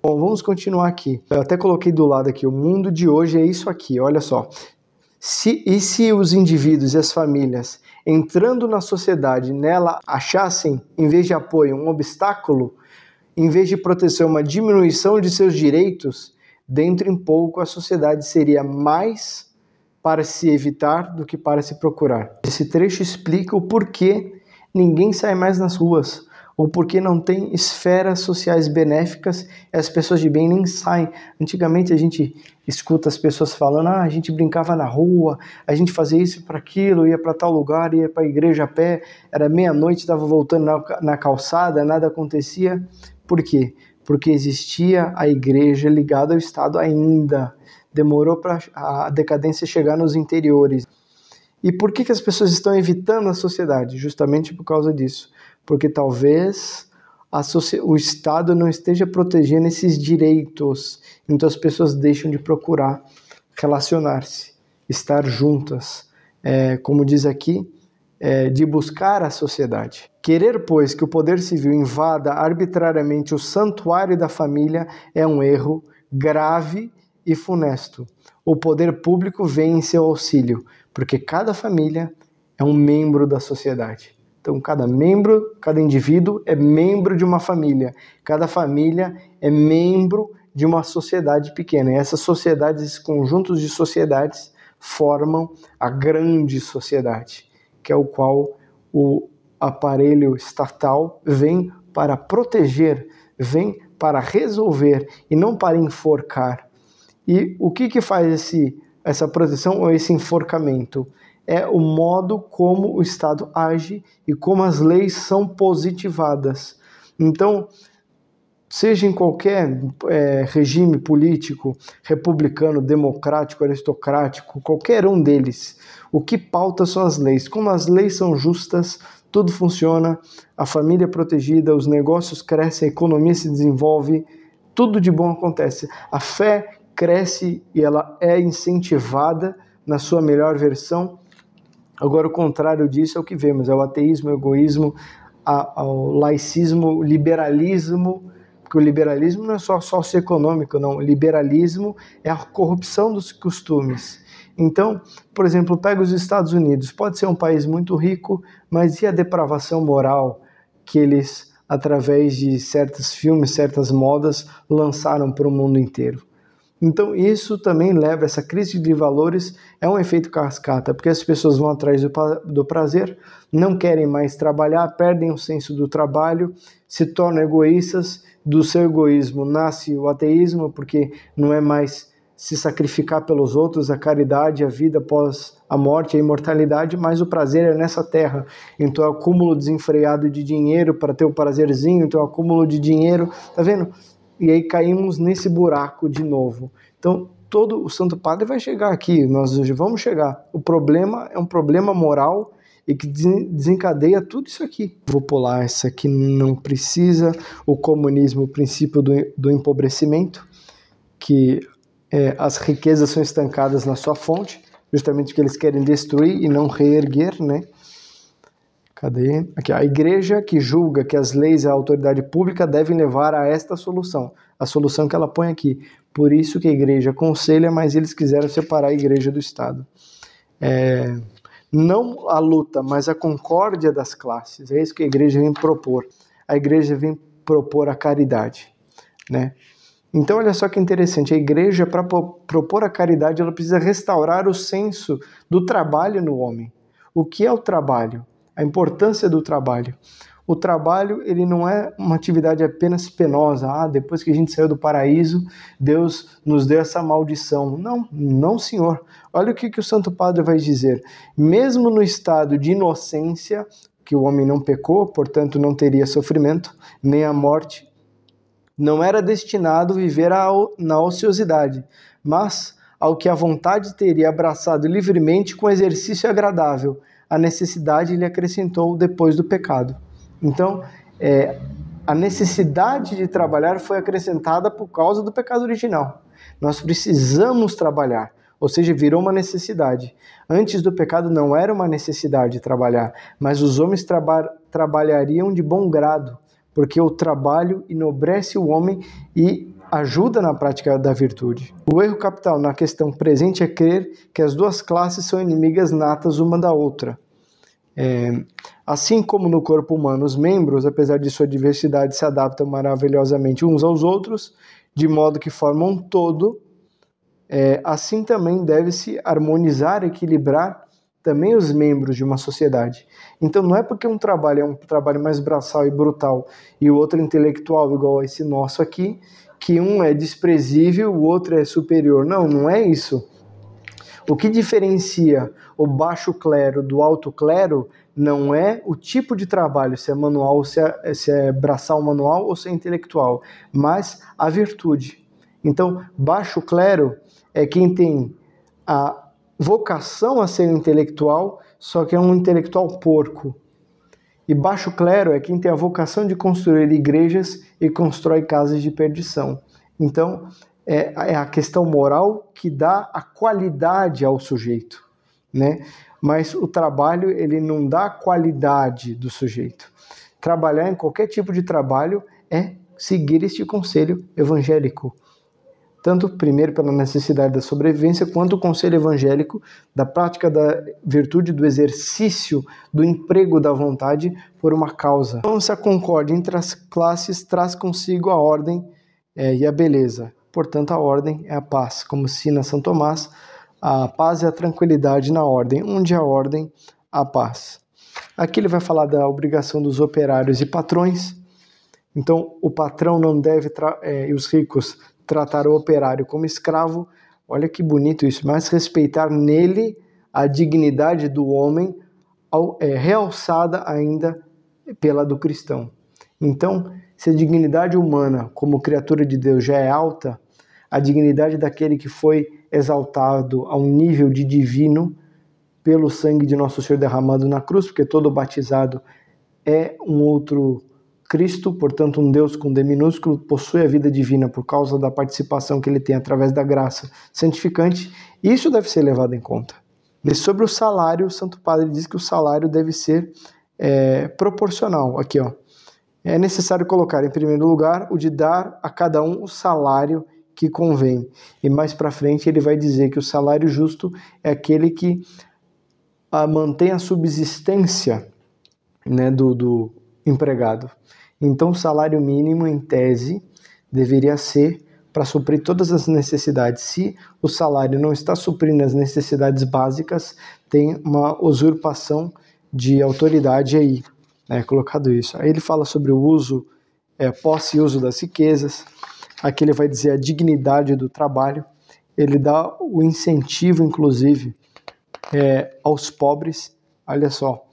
Bom, vamos continuar aqui. Eu até coloquei do lado aqui, o mundo de hoje é isso aqui, olha só. Se os indivíduos e as famílias, entrando na sociedade, nela achassem, em vez de apoio, um obstáculo, em vez de proteção, uma diminuição de seus direitos, dentro em pouco a sociedade seria mais para se evitar do que para se procurar. Esse trecho explica o porquê ninguém sai mais nas ruas, ou porque não tem esferas sociais benéficas e as pessoas de bem nem saem. Antigamente a gente escuta as pessoas falando, a gente brincava na rua, a gente fazia isso para aquilo, ia para tal lugar, ia para a igreja a pé, era meia-noite, estava voltando na calçada, nada acontecia. Por quê? Porque existia a igreja ligada ao Estado ainda. Demorou para a decadência chegar nos interiores. E por que as pessoas estão evitando a sociedade? Justamente por causa disso. Porque talvez o Estado não esteja protegendo esses direitos. Então as pessoas deixam de procurar relacionar-se, estar juntas. Como diz aqui, de buscar a sociedade. Querer, pois, que o poder civil invada arbitrariamente o santuário da família é um erro grave e funesto. O poder público vem em seu auxílio, porque cada família é um membro da sociedade. Então, cada indivíduo é membro de uma família. Cada família é membro de uma sociedade pequena. E essas sociedades, esses conjuntos de sociedades, formam a grande sociedade, que é o qual o aparelho estatal vem para proteger, vem para resolver e não para enforcar. E o que faz essa proteção ou esse enforcamento? É o modo como o Estado age e como as leis são positivadas. Então, seja em qualquer regime político, republicano, democrático, aristocrático, qualquer um deles, o que pauta são as leis. Como as leis são justas, tudo funciona, a família é protegida, os negócios crescem, a economia se desenvolve, tudo de bom acontece. A fé cresce e ela é incentivada na sua melhor versão. Agora, o contrário disso é o que vemos, é o ateísmo, o egoísmo, o laicismo, o liberalismo, porque o liberalismo não é só socioeconômico, não. O liberalismo é a corrupção dos costumes. Então, por exemplo, pega os Estados Unidos, pode ser um país muito rico, mas e a depravação moral que eles, através de certos filmes, certas modas, lançaram para o mundo inteiro? Então isso também leva, essa crise de valores é um efeito cascata, porque as pessoas vão atrás do prazer, não querem mais trabalhar, perdem o senso do trabalho, se tornam egoístas, do seu egoísmo nasce o ateísmo, porque não é mais se sacrificar pelos outros, a caridade, a vida após a morte, a imortalidade, mas o prazer é nessa terra. Então, acúmulo desenfreado de dinheiro para ter o prazerzinho, então acúmulo de dinheiro, tá vendo? E aí caímos nesse buraco de novo. Então, todo o Santo Padre vai chegar aqui, nós vamos chegar. O problema é um problema moral e que desencadeia tudo isso aqui. Vou pular essa aqui, não precisa. O comunismo, o princípio do empobrecimento, que as riquezas são estancadas na sua fonte, justamente porque eles querem destruir e não reerguer, né? Cadê? Aqui, a igreja que julga que as leis e a autoridade pública devem levar a esta solução. A solução que ela põe aqui. Por isso que a igreja aconselha, mas eles quiseram separar a igreja do Estado. Não a luta, mas a concórdia das classes. É isso que a igreja vem propor. A igreja vem propor a caridade, né? Então, olha só que interessante. A igreja, para propor a caridade, ela precisa restaurar o senso do trabalho no homem. O que é o trabalho? A importância do trabalho. O trabalho, ele não é uma atividade apenas penosa. Depois que a gente saiu do paraíso, Deus nos deu essa maldição. Não, não, senhor. Olha o que o Santo Padre vai dizer. Mesmo no estado de inocência, que o homem não pecou, portanto não teria sofrimento, nem a morte, não era destinado a viver na ociosidade, mas ao que a vontade teria abraçado livremente com exercício agradável. A necessidade lhe acrescentou depois do pecado. Então, a necessidade de trabalhar foi acrescentada por causa do pecado original. Nós precisamos trabalhar, ou seja, virou uma necessidade. Antes do pecado não era uma necessidade trabalhar, mas os homens trabalhariam de bom grado, porque o trabalho enobrece o homem e ajuda na prática da virtude. O erro capital na questão presente é crer que as duas classes são inimigas natas uma da outra. Assim como no corpo humano, os membros, apesar de sua diversidade, se adaptam maravilhosamente uns aos outros, de modo que formam um todo, assim também deve-se harmonizar, equilibrar também os membros de uma sociedade. Então não é porque um trabalho é um trabalho mais braçal e brutal e o outro intelectual igual a esse nosso aqui, que um é desprezível, o outro é superior. Não, não é isso. O que diferencia o baixo clero do alto clero não é o tipo de trabalho, se é manual, se é braçal manual ou se é intelectual, mas a virtude. Então, baixo clero é quem tem a vocação a ser intelectual, só que é um intelectual porco. E baixo clero é quem tem a vocação de construir igrejas e constrói casas de perdição. Então, é a questão moral que dá a qualidade ao sujeito, né? Mas o trabalho, ele não dá a qualidade do sujeito. Trabalhar em qualquer tipo de trabalho é seguir este conselho evangélico. Tanto primeiro pela necessidade da sobrevivência, quanto o conselho evangélico da prática da virtude, do exercício, do emprego da vontade por uma causa. Então, essa concórdia entre as classes traz consigo a ordem e a beleza. Portanto, a ordem é a paz. Como ensina São Tomás, a paz é a tranquilidade na ordem. Onde há ordem, há paz. Aqui ele vai falar da obrigação dos operários e patrões. Então, o patrão não deve, e os ricos, tratar o operário como escravo. Olha que bonito isso, mas respeitar nele a dignidade do homem, realçada ainda pela do cristão. Então, se a dignidade humana como criatura de Deus já é alta, a dignidade daquele que foi exaltado a um nível de divino pelo sangue de Nosso Senhor derramado na cruz, porque todo batizado é um outro Cristo, portanto um Deus com D minúsculo, possui a vida divina por causa da participação que ele tem através da graça santificante. Isso deve ser levado em conta. E sobre o salário, o Santo Padre diz que o salário deve ser proporcional. Aqui, ó. é necessário colocar em primeiro lugar o de dar a cada um o salário que convém. E mais para frente ele vai dizer que o salário justo é aquele que mantém a subsistência, né, do empregado. Então o salário mínimo, em tese, deveria ser para suprir todas as necessidades. Se o salário não está suprindo as necessidades básicas, tem uma usurpação de autoridade aí, né, colocado isso. Aí ele fala sobre o uso, posse e uso das riquezas. Aqui ele vai dizer a dignidade do trabalho. Ele dá o incentivo, inclusive, aos pobres. Olha só,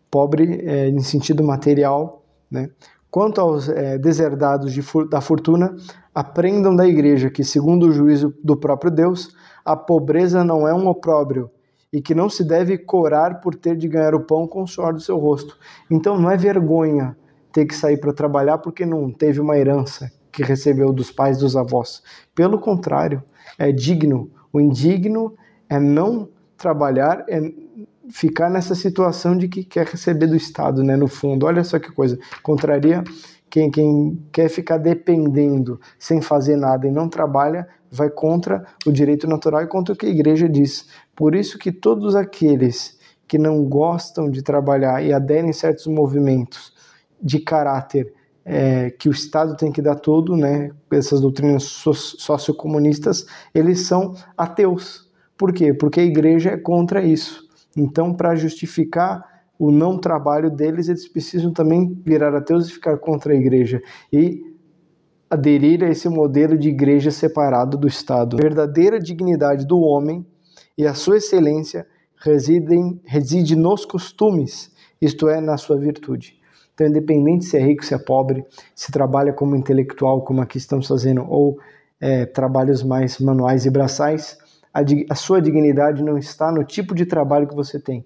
pobre em sentido material, né? Quanto aos deserdados da fortuna, aprendam da igreja que, segundo o juízo do próprio Deus, a pobreza não é um opróbrio e que não se deve corar por ter de ganhar o pão com o suor do seu rosto. Então não é vergonha ter que sair para trabalhar porque não teve uma herança que recebeu dos pais, dos avós. Pelo contrário, é digno. O indigno é não trabalhar, é ficar nessa situação de que quer receber do Estado, né, no fundo. Olha só que coisa, contraria quem quer ficar dependendo sem fazer nada e não trabalha, vai contra o direito natural e contra o que a igreja diz. Por isso que todos aqueles que não gostam de trabalhar e aderem a certos movimentos de caráter que o Estado tem que dar tudo, né, essas doutrinas sociocomunistas, eles são ateus. Por quê? Porque a igreja é contra isso. Então, para justificar o não trabalho deles, eles precisam também virar ateus e ficar contra a igreja e aderir a esse modelo de igreja separado do Estado. A verdadeira dignidade do homem e a sua excelência reside nos costumes, isto é, na sua virtude. Então, independente se é rico, se é pobre, se trabalha como intelectual, como aqui estamos fazendo, ou trabalhos mais manuais e braçais, a sua dignidade não está no tipo de trabalho que você tem,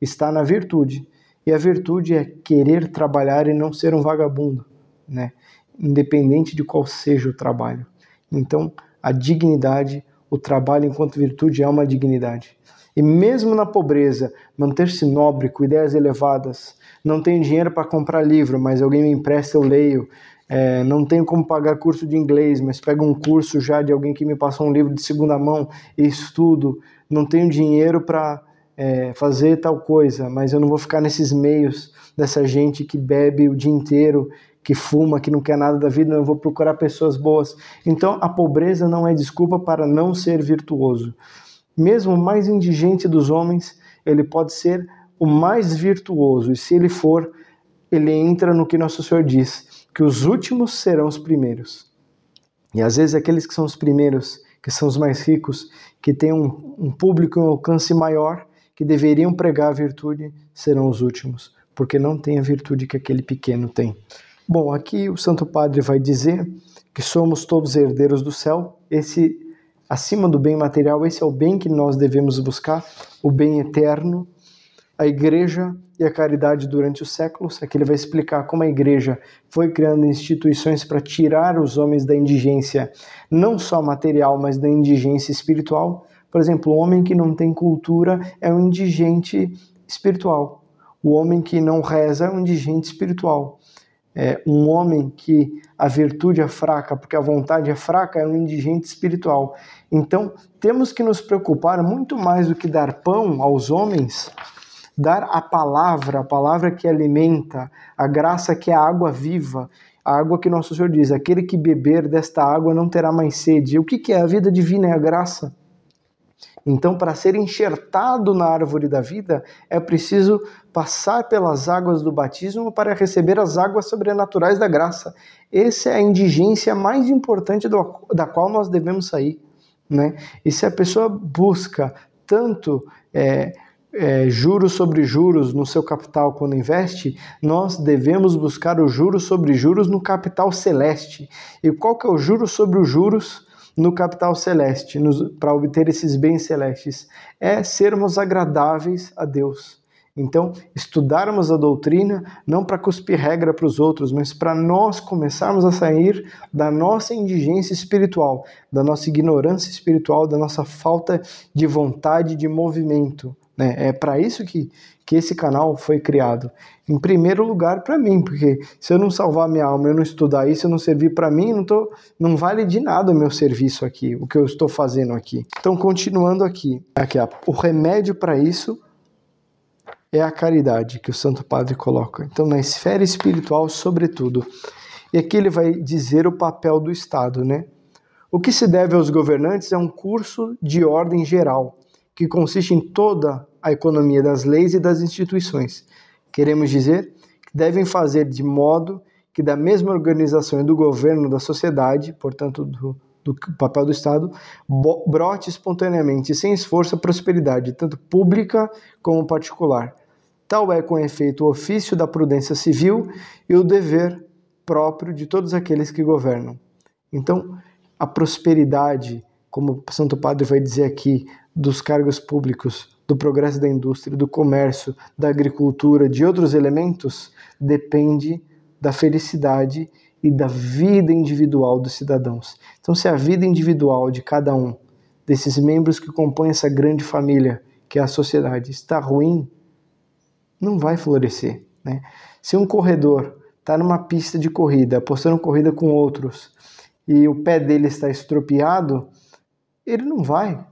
está na virtude. E a virtude é querer trabalhar e não ser um vagabundo, né? Independente de qual seja o trabalho. Então, a dignidade, o trabalho enquanto virtude é uma dignidade. E mesmo na pobreza, manter-se nobre, com ideias elevadas, não tenho dinheiro para comprar livro, mas alguém me empresta, eu leio. Não tenho como pagar curso de inglês, mas pego um curso já de alguém que me passou um livro de segunda mão e estudo. Não tenho dinheiro para fazer tal coisa, mas eu não vou ficar nesses meios dessa gente que bebe o dia inteiro, que fuma, que não quer nada da vida, eu vou procurar pessoas boas. Então a pobreza não é desculpa para não ser virtuoso. Mesmo o mais indigente dos homens, ele pode ser o mais virtuoso, e se ele for, ele entra no que Nosso Senhor diz, que os últimos serão os primeiros. E às vezes aqueles que são os primeiros, que são os mais ricos, que têm um público, um alcance maior, que deveriam pregar a virtude, serão os últimos, porque não tem a virtude que aquele pequeno tem. Bom, aqui o Santo Padre vai dizer que somos todos herdeiros do céu, acima do bem material, esse é o bem que nós devemos buscar, o bem eterno. A igreja e a caridade durante os séculos, aqui ele vai explicar como a igreja foi criando instituições para tirar os homens da indigência, não só material, mas da indigência espiritual. Por exemplo, o homem que não tem cultura é um indigente espiritual. O homem que não reza é um indigente espiritual. Um homem que a virtude é fraca, porque a vontade é fraca, é um indigente espiritual. Então, temos que nos preocupar muito mais do que dar pão aos homens, dar a palavra que alimenta, a graça que é a água viva, a água que Nosso Senhor diz, aquele que beber desta água não terá mais sede. O que é? A vida divina é a graça. Então, para ser enxertado na árvore da vida, é preciso passar pelas águas do batismo para receber as águas sobrenaturais da graça. Essa é a indigência mais importante da qual nós devemos sair, né? E se a pessoa busca tanto juros sobre juros no seu capital quando investe, nós devemos buscar os juros sobre juros no capital celeste. E qual que é o juros sobre os juros no capital celeste, para obter esses bens celestes? É sermos agradáveis a Deus. Então, estudarmos a doutrina não para cuspir regra para os outros, mas para nós começarmos a sair da nossa indigência espiritual, da nossa ignorância espiritual, da nossa falta de vontade, de movimento. É para isso que que esse canal foi criado? Em primeiro lugar para mim, porque se eu não salvar minha alma, eu não estudar isso, eu não servir para mim, não vale de nada o meu serviço aqui, o que eu estou fazendo aqui. Então, continuando aqui o remédio para isso é a caridade que o Santo Padre coloca. Então, na esfera espiritual, sobretudo. E aqui ele vai dizer o papel do Estado, né? O que se deve aos governantes é um curso de ordem geral, que consiste em toda a economia das leis e das instituições. Queremos dizer que devem fazer de modo que da mesma organização e do governo da sociedade, portanto do papel do Estado, brote espontaneamente e sem esforço a prosperidade, tanto pública como particular. Tal é, com efeito, o ofício da prudência civil e o dever próprio de todos aqueles que governam. Então, a prosperidade, como o Santo Padre vai dizer aqui, dos cargos públicos, do progresso da indústria, do comércio, da agricultura, de outros elementos, depende da felicidade e da vida individual dos cidadãos. Então, se a vida individual de cada um desses membros que compõem essa grande família, que é a sociedade, está ruim, não vai florescer, né? Se um corredor está numa pista de corrida, apostando corrida com outros, e o pé dele está estropiado, ele não vai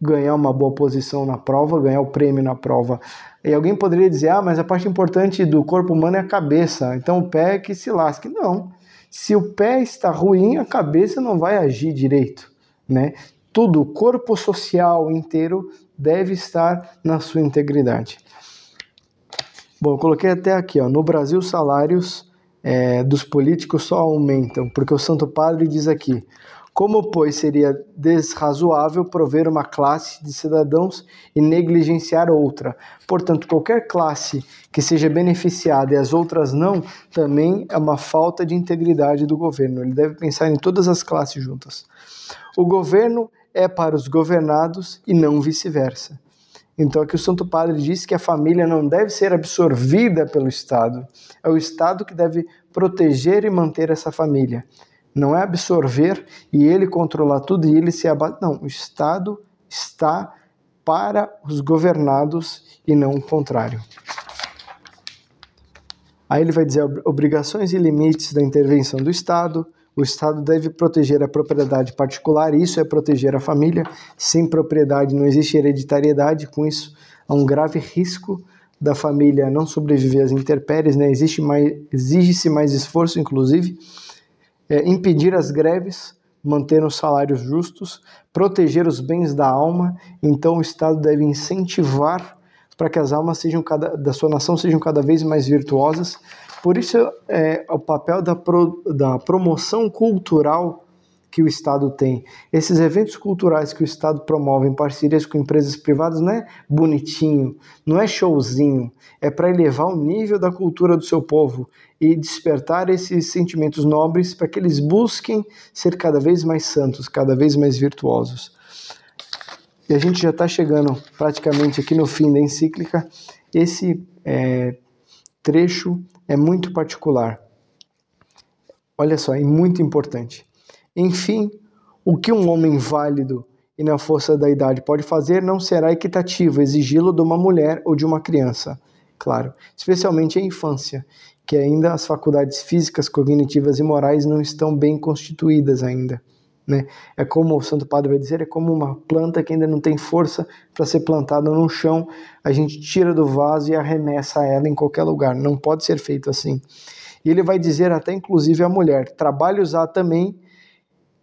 ganhar uma boa posição na prova, ganhar o prêmio na prova. E alguém poderia dizer, mas a parte importante do corpo humano é a cabeça, então o pé é que se lasque. Não, se o pé está ruim, a cabeça não vai agir direito, né? Tudo, o corpo social inteiro deve estar na sua integridade. Bom, eu coloquei até aqui, no Brasil os salários dos políticos só aumentam, porque o Santo Padre diz aqui: como, pois, seria desrazoável prover uma classe de cidadãos e negligenciar outra? Portanto, qualquer classe que seja beneficiada e as outras não, também é uma falta de integridade do governo. Ele deve pensar em todas as classes juntas. O governo é para os governados e não vice-versa. Então aqui o Santo Padre diz que a família não deve ser absorvida pelo Estado. É o Estado que deve proteger e manter essa família. Não é absorver e ele controlar tudo e ele se abater. Não, o Estado está para os governados e não o contrário. Aí ele vai dizer obrigações e limites da intervenção do Estado. O Estado deve proteger a propriedade particular, isso é proteger a família. Sem propriedade não existe hereditariedade, com isso há um grave risco da família não sobreviver às intempéries, né? Exige-se mais esforço, inclusive. Impedir as greves, manter os salários justos, proteger os bens da alma. Então o Estado deve incentivar para que as almas da sua nação sejam cada vez mais virtuosas. Por isso o papel da promoção cultural que o Estado tem. Esses eventos culturais que o Estado promove em parcerias com empresas privadas não é bonitinho, não é showzinho, é para elevar o nível da cultura do seu povo e despertar esses sentimentos nobres para que eles busquem ser cada vez mais santos, cada vez mais virtuosos. E a gente já está chegando praticamente aqui no fim da encíclica. Esse trecho é muito particular. Olha só, é muito importante. Enfim, o que um homem válido e na força da idade pode fazer não será equitativo exigi-lo de uma mulher ou de uma criança. Claro, especialmente a infância, que ainda as faculdades físicas, cognitivas e morais não estão bem constituídas ainda, né? É como o Santo Padre vai dizer, é como uma planta que ainda não tem força para ser plantada no chão, a gente tira do vaso e arremessa ela em qualquer lugar. Não pode ser feito assim. E ele vai dizer até inclusive à mulher, trabalhos há também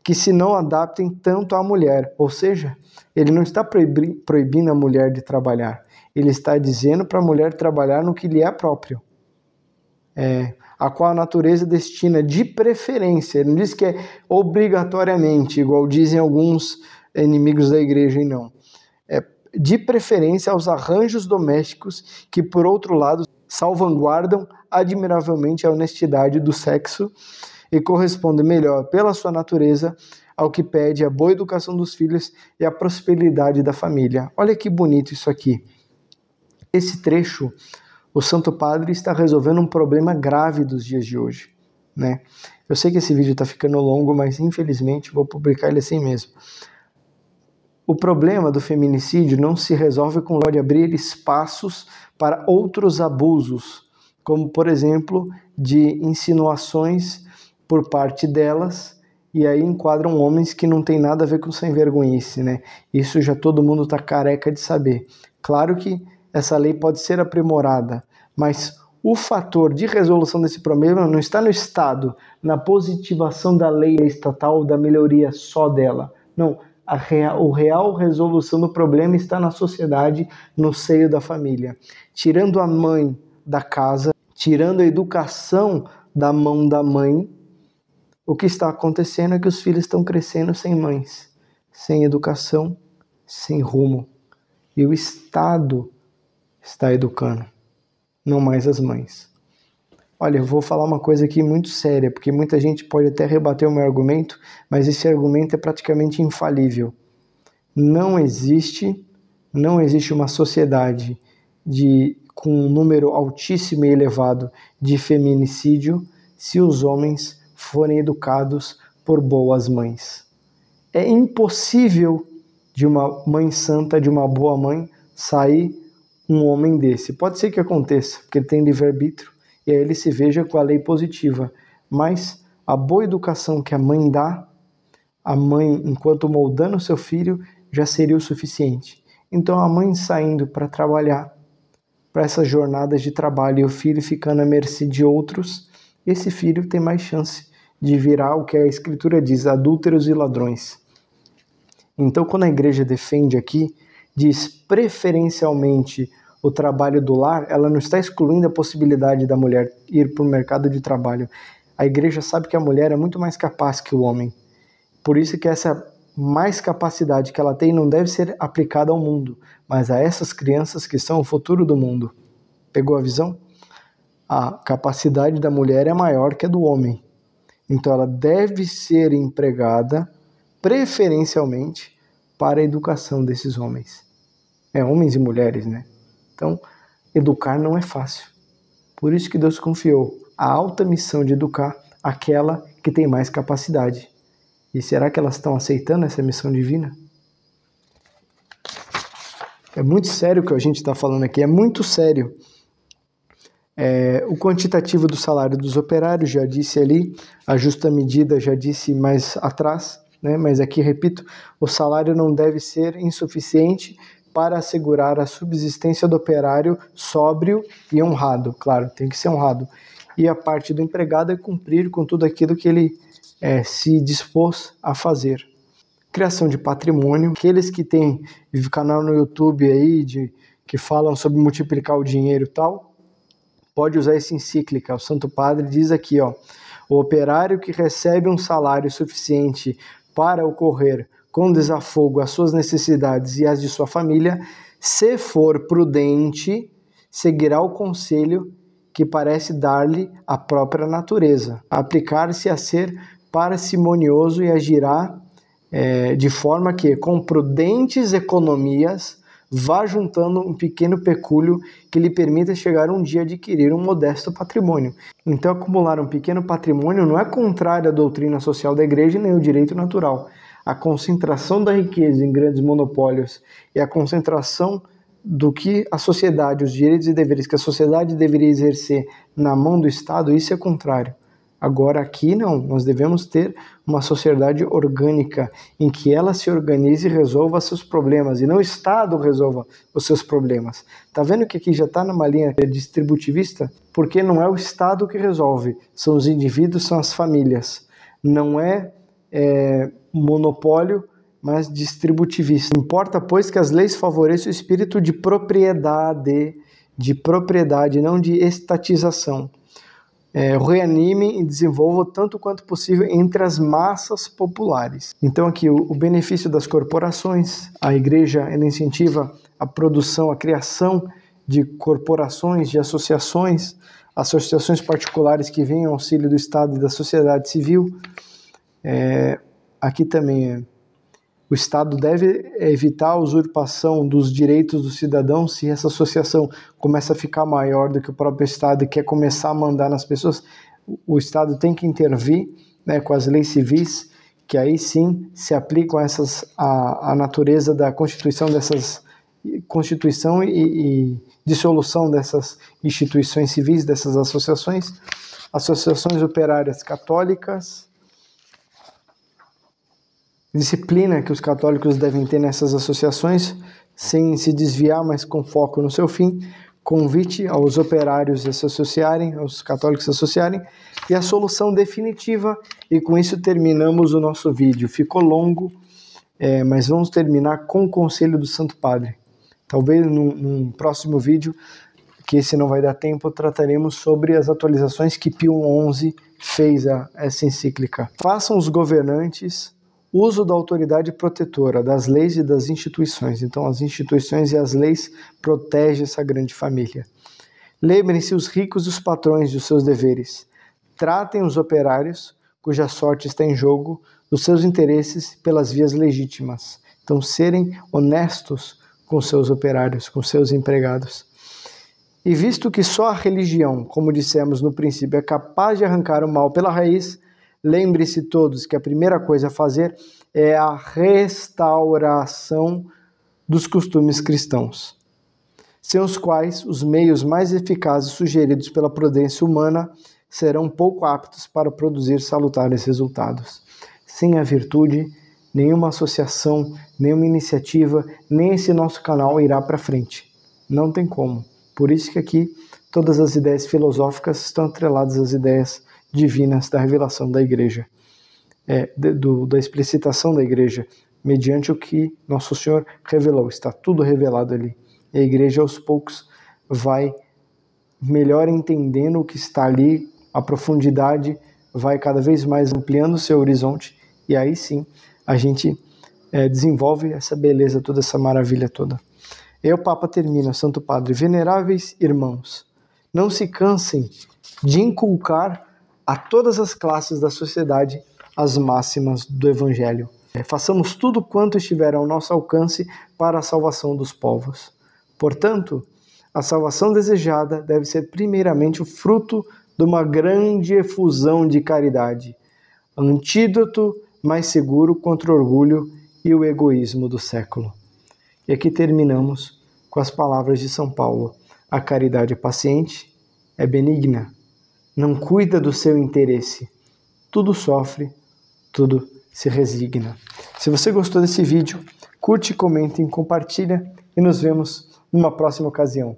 que se não adaptem tanto à mulher. Ou seja, ele não está proibindo a mulher de trabalhar. Ele está dizendo para a mulher trabalhar no que lhe é próprio. A qual a natureza destina de preferência. Ele não diz que é obrigatoriamente, igual dizem alguns inimigos da igreja, e não. É de preferência aos arranjos domésticos que, por outro lado, salvaguardam admiravelmente a honestidade do sexo e corresponde melhor pela sua natureza ao que pede a boa educação dos filhos e a prosperidade da família. Olha que bonito isso aqui. Esse trecho, o Santo Padre está resolvendo um problema grave dos dias de hoje, né? Eu sei que esse vídeo está ficando longo, mas infelizmente vou publicar ele assim mesmo. O problema do feminicídio não se resolve com de abrir espaços para outros abusos, como, por exemplo, de insinuações por parte delas, e aí enquadram homens que não tem nada a ver com sem vergonhice, né? Isso já todo mundo está careca de saber. Claro que essa lei pode ser aprimorada, mas o fator de resolução desse problema não está no Estado, na positivação da lei estatal, da melhoria só dela. Não, a real resolução do problema está na sociedade, no seio da família. Tirando a mãe da casa, tirando a educação da mão da mãe, o que está acontecendo é que os filhos estão crescendo sem mães, sem educação, sem rumo. E o Estado está educando, não mais as mães. Olha, eu vou falar uma coisa aqui muito séria, porque muita gente pode até rebater o meu argumento, mas esse argumento é praticamente infalível. Não existe uma sociedade com um número altíssimo e elevado de feminicídio se os homens forem educados por boas mães. É impossível de uma mãe santa, de uma boa mãe, sair um homem desse. Pode ser que aconteça, porque ele tem livre-arbítrio, e aí ele se veja com a lei positiva. Mas a boa educação que a mãe dá, a mãe, enquanto moldando seu filho, já seria o suficiente. Então a mãe saindo para trabalhar, para essas jornadas de trabalho, e o filho ficando à mercê de outros, esse filho tem mais chance de virar o que a Escritura diz, adúlteros e ladrões. Então, quando a igreja defende aqui, diz preferencialmente o trabalho do lar, ela não está excluindo a possibilidade da mulher ir para o mercado de trabalho. A igreja sabe que a mulher é muito mais capaz que o homem. Por isso que essa mais capacidade que ela tem não deve ser aplicada ao mundo, mas a essas crianças que são o futuro do mundo. Pegou a visão? A capacidade da mulher é maior que a do homem. Então ela deve ser empregada preferencialmente para a educação desses homens. Homens e mulheres, né? Então, educar não é fácil. Por isso que Deus confiou a alta missão de educar aquela que tem mais capacidade. E será que elas estão aceitando essa missão divina? É muito sério o que a gente está falando aqui, é muito sério. O quantitativo do salário dos operários, já disse ali, a justa medida já disse mais atrás, né? Mas aqui repito, o salário não deve ser insuficiente para assegurar a subsistência do operário sóbrio e honrado. Claro, tem que ser honrado. E a parte do empregado é cumprir com tudo aquilo que ele se dispôs a fazer. Criação de patrimônio, aqueles que têm canal no YouTube aí que falam sobre multiplicar o dinheiro e tal, pode usar essa encíclica. O Santo Padre diz aqui, o operário que recebe um salário suficiente para ocorrer com desafogo às suas necessidades e às de sua família, se for prudente, seguirá o conselho que parece dar-lhe a própria natureza, aplicar-se a ser parcimonioso e agirá de forma que, com prudentes economias, vá juntando um pequeno pecúlio que lhe permita chegar um dia a adquirir um modesto patrimônio. Então, acumular um pequeno patrimônio não é contrário à doutrina social da igreja nem ao direito natural. A concentração da riqueza em grandes monopólios e a concentração do que a sociedade, os direitos e deveres que a sociedade deveria exercer na mão do Estado, isso é contrário. Agora aqui não, nós devemos ter uma sociedade orgânica em que ela se organize e resolva seus problemas, e não o Estado resolva os seus problemas. Tá vendo que aqui já está numa linha distributivista? Porque não é o Estado que resolve, são os indivíduos, são as famílias. Não é monopólio, mas distributivista. Importa, pois, que as leis favoreçam o espírito de propriedade, não de estatização. Reanime e desenvolva tanto quanto possível entre as massas populares. Então aqui o benefício das corporações, a igreja ela incentiva a produção, a criação de corporações, de associações particulares que venham ao auxílio do Estado e da sociedade civil. Aqui também o Estado deve evitar a usurpação dos direitos do cidadão. Se essa associação começa a ficar maior do que o próprio Estado e quer começar a mandar nas pessoas, o Estado tem que intervir, com as leis civis que aí sim se aplicam a natureza da constituição e dissolução dessas instituições civis, dessas associações operárias católicas, disciplina que os católicos devem ter nessas associações, sem se desviar, mas com foco no seu fim, convite aos operários a se associarem, aos católicos a se associarem, e a solução definitiva, e com isso terminamos o nosso vídeo. Ficou longo, mas vamos terminar com o conselho do Santo Padre. Talvez num próximo vídeo, que esse não vai dar tempo, trataremos sobre as atualizações que Pio XI fez a essa encíclica. Façam os governantes uso da autoridade protetora, das leis e das instituições. Então, as instituições e as leis protegem essa grande família. Lembrem-se os ricos e os patrões dos seus deveres. Tratem os operários, cuja sorte está em jogo, dos seus interesses pelas vias legítimas. Então, serem honestos com seus operários, com seus empregados. E visto que só a religião, como dissemos no princípio, é capaz de arrancar o mal pela raiz, lembre-se todos que a primeira coisa a fazer é a restauração dos costumes cristãos, sem os quais os meios mais eficazes sugeridos pela prudência humana serão pouco aptos para produzir salutares resultados. Sem a virtude, nenhuma associação, nenhuma iniciativa, nem esse nosso canal irá para frente. Não tem como. Por isso que aqui todas as ideias filosóficas estão atreladas às ideias divinas da revelação da Igreja, da explicitação da Igreja, mediante o que Nosso Senhor revelou. Está tudo revelado ali. E a Igreja, aos poucos, vai melhor entendendo o que está ali, a profundidade vai cada vez mais ampliando o seu horizonte, e aí sim a gente desenvolve essa beleza toda, essa maravilha toda. E o Papa termina, Santo Padre: veneráveis irmãos, não se cansem de inculcar a todas as classes da sociedade as máximas do Evangelho. Façamos tudo quanto estiver ao nosso alcance para a salvação dos povos. Portanto, a salvação desejada deve ser primeiramente o fruto de uma grande efusão de caridade, antídoto mais seguro contra o orgulho e o egoísmo do século. E aqui terminamos com as palavras de São Paulo: a caridade é paciente, é benigna, não cuida do seu interesse, tudo sofre, tudo se resigna. Se você gostou desse vídeo, curte, comente, compartilha e nos vemos numa próxima ocasião.